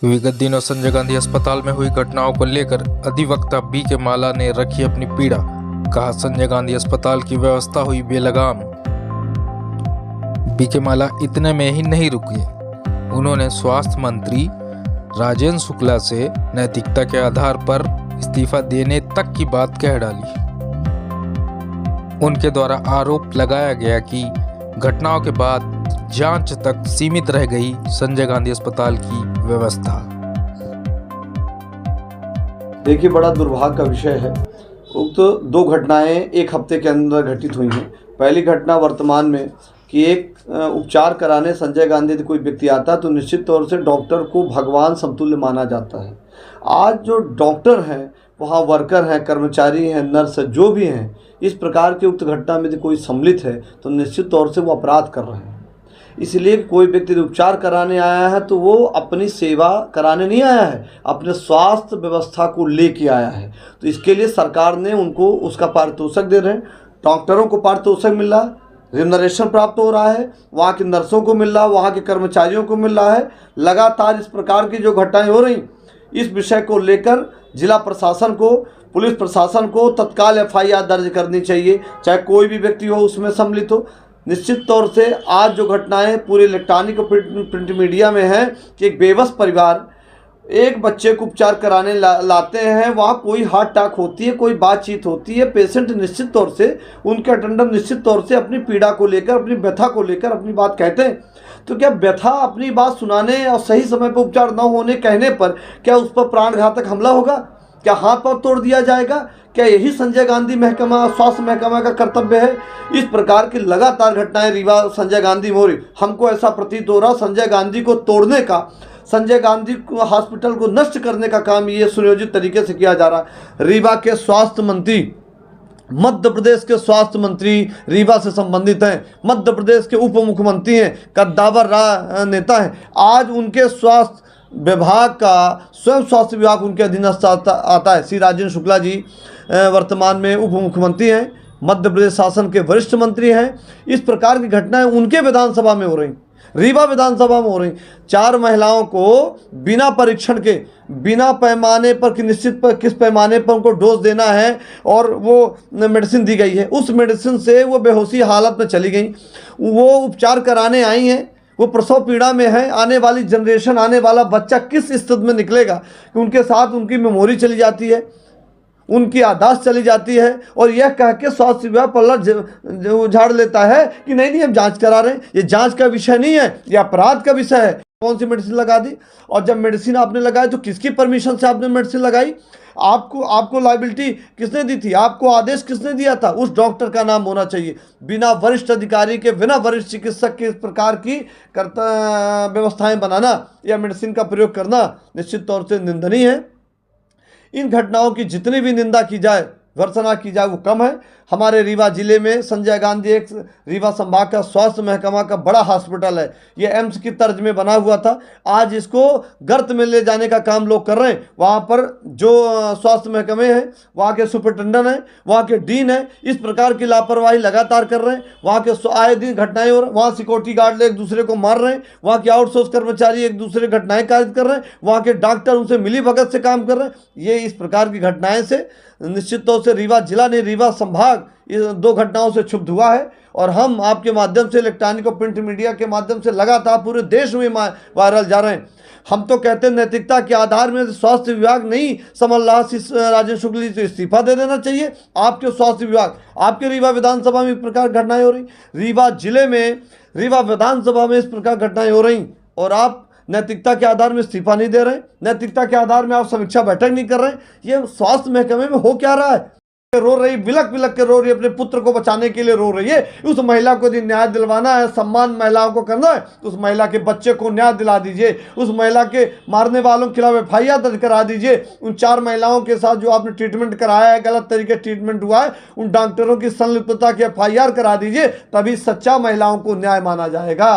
विगत दिनों संजय गांधी अस्पताल में हुई घटनाओं को लेकर अधिवक्ता बीके माला ने रखी अपनी पीड़ा। कहा, संजय गांधी अस्पताल की व्यवस्था हुई बेलगाम। बीके माला इतने में ही नहीं रुके। उन्होंने स्वास्थ्य मंत्री राजेंद्र शुक्ला से नैतिकता के आधार पर इस्तीफा देने तक की बात कह डाली। उनके द्वारा आरोप लगाया गया कि घटनाओं के बाद जांच तक सीमित रह गई संजय गांधी अस्पताल की व्यवस्था। देखिए, बड़ा दुर्भाग्य का विषय है। उक्त दो घटनाएं एक हफ्ते के अंदर घटित हुई हैं। पहली घटना वर्तमान में कि एक उपचार कराने संजय गांधी यदि कोई व्यक्ति आता है तो निश्चित तौर से डॉक्टर को भगवान समतुल्य माना जाता है। आज जो डॉक्टर हैं, वहाँ वर्कर हैं, कर्मचारी हैं, नर्स हैं, जो भी हैं, इस प्रकार की उक्त घटना में यदि कोई सम्मिलित है तो निश्चित तौर से वो अपराध कर रहे हैं। इसलिए कोई व्यक्ति उपचार कराने आया है तो वो अपनी सेवा कराने नहीं आया है, अपने स्वास्थ्य व्यवस्था को लेके आया है। तो इसके लिए सरकार ने उनको उसका पारितोषिक दे रहे हैं। डॉक्टरों को पारितोषिक मिल रहा है, रिम्यूनरेशन प्राप्त हो रहा है, वहाँ के नर्सों को मिल रहा है, वहाँ के कर्मचारियों को मिल रहा है। लगातार इस प्रकार की जो घटनाएं हो रही, इस विषय को लेकर जिला प्रशासन को, पुलिस प्रशासन को तत्काल FIR दर्ज करनी चाहिए, चाहे कोई भी व्यक्ति हो उसमें सम्मिलित हो। निश्चित तौर से आज जो घटनाएं पूरे इलेक्ट्रॉनिक और प्रिंट मीडिया में हैं कि एक बेबस परिवार एक बच्चे को उपचार कराने लाते हैं, वहाँ कोई हार्ट अटैक होती है, कोई बातचीत होती है, पेशेंट निश्चित तौर से, उनके अटेंडर निश्चित तौर से अपनी पीड़ा को लेकर, अपनी व्यथा को लेकर अपनी बात कहते हैं। तो क्या व्यथा अपनी बात सुनाने और सही समय पर उपचार न होने कहने पर क्या उस पर प्राणघातक हमला होगा? क्या हाथ पांव तोड़ दिया जाएगा? क्या यही संजय गांधी महकमा, स्वास्थ्य महकमा का कर्तव्य है? इस प्रकार की लगातार घटनाएं रीवा संजय गांधी में हो रही। हमको ऐसा प्रतीत हो रहा संजय गांधी को तोड़ने का, संजय गांधी हॉस्पिटल को नष्ट करने का काम ये सुनियोजित तरीके से किया जा रहा है। रीवा के स्वास्थ्य मंत्री, मध्य प्रदेश के स्वास्थ्य मंत्री रीवा से संबंधित हैं, मध्य प्रदेश के उप मुख्यमंत्री हैं, कद्दावर नेता हैं। आज उनके स्वास्थ्य विभाग का, स्वयं स्वास्थ्य विभाग उनके अधीनस्थ आता है। श्री राजेंद्र शुक्ला जी वर्तमान में उप मुख्यमंत्री हैं, मध्य प्रदेश शासन के वरिष्ठ मंत्री हैं। इस प्रकार की घटनाएं उनके विधानसभा में हो रही, रीवा विधानसभा में हो रही। 4 महिलाओं को बिना परीक्षण के, बिना पैमाने पर कि निश्चित पर किस पैमाने पर उनको डोज देना है और वो मेडिसिन दी गई है, उस मेडिसिन से वो बेहोशी हालत में चली गई। वो उपचार कराने आई हैं, वो प्रसव पीड़ा में है। आने वाली जनरेशन, आने वाला बच्चा किस स्थिति में निकलेगा कि उनके साथ उनकी मेमोरी चली जाती है, उनकी याददाश्त चली जाती है और यह कह के स्वास्थ्य विभाग पल्ला उझाड़ लेता है कि नहीं हम जांच करा रहे हैं। ये जांच का विषय नहीं है, ये अपराध का विषय है। कौन सी मेडिसिन लगा दी? और जब मेडिसिन आपने लगाई तो किसकी परमिशन से आपने मेडिसिन लगाई? आपको लायबिलिटी किसने दी थी? आपको आदेश किसने दिया था? उस डॉक्टर का नाम होना चाहिए। बिना वरिष्ठ अधिकारी के, बिना वरिष्ठ चिकित्सक के इस प्रकार की व्यवस्थाएं बनाना या मेडिसिन का प्रयोग करना निश्चित तौर से निंदनीय है। इन घटनाओं की जितनी भी निंदा की जाए, भर्त्सना की जाए, वो कम है। हमारे रीवा जिले में संजय गांधी एक रीवा संभाग का स्वास्थ्य महकमा का बड़ा हॉस्पिटल है। ये एम्स की तर्ज में बना हुआ था। आज इसको गर्त में ले जाने का काम लोग कर रहे हैं। वहाँ पर जो स्वास्थ्य महकमे हैं, वहाँ के सुपरिटेंडेंट हैं, वहाँ के डीन हैं, इस प्रकार की लापरवाही लगातार कर रहे हैं। वहाँ के आए दिन घटनाएं हो रही, वहाँ सिक्योरिटी गार्ड एक दूसरे को मार रहे हैं, वहाँ के आउटसोर्स कर्मचारी एक दूसरे घटनाएं कारित कर रहे हैं, वहाँ के डॉक्टर उनसे मिली भगत से काम कर रहे हैं। ये इस प्रकार की घटनाएं से निश्चित तौर से रीवा जिला ने, रीवा संभाग इन 2 घटनाओं से क्षुब्ध हुआ है। और हम आपके माध्यम से, इलेक्ट्रॉनिक और प्रिंट मीडिया के माध्यम से लगातार पूरे देश में वायरल जा रहे हैं। हम तो कहते हैं नैतिकता के आधार में स्वास्थ्य विभाग नहीं संभल रहा, राजेंद्र शुक्ला जी को इस्तीफा दे देना चाहिए। आपके स्वास्थ्य विभाग, आपके रीवा विधानसभा में इस प्रकार घटनाएं हो रही, रीवा जिले में, रीवा विधानसभा में इस प्रकार घटनाएं हो रही, और आप नैतिकता के आधार में इस्तीफा नहीं दे रहे, नैतिकता के आधार में आप समीक्षा बैठक नहीं कर रहे। ये स्वास्थ्य महकमे में हो क्या रहा है? रो रही, बिलक बिलक के रो रही, अपने पुत्र को बचाने के लिए रो रही है। उस महिला को यदि न्याय दिलवाना है, सम्मान महिलाओं को करना है, तो उस महिला के बच्चे को न्याय दिला दीजिए। उस महिला के मारने वालों के खिलाफ FIR दर्ज करा दीजिए। उन 4 महिलाओं के साथ जो आपने ट्रीटमेंट कराया है, गलत तरीके ट्रीटमेंट हुआ है, उन डॉक्टरों की संलिप्तता की FIR करा दीजिए। तभी सच्चा महिलाओं को न्याय माना जाएगा।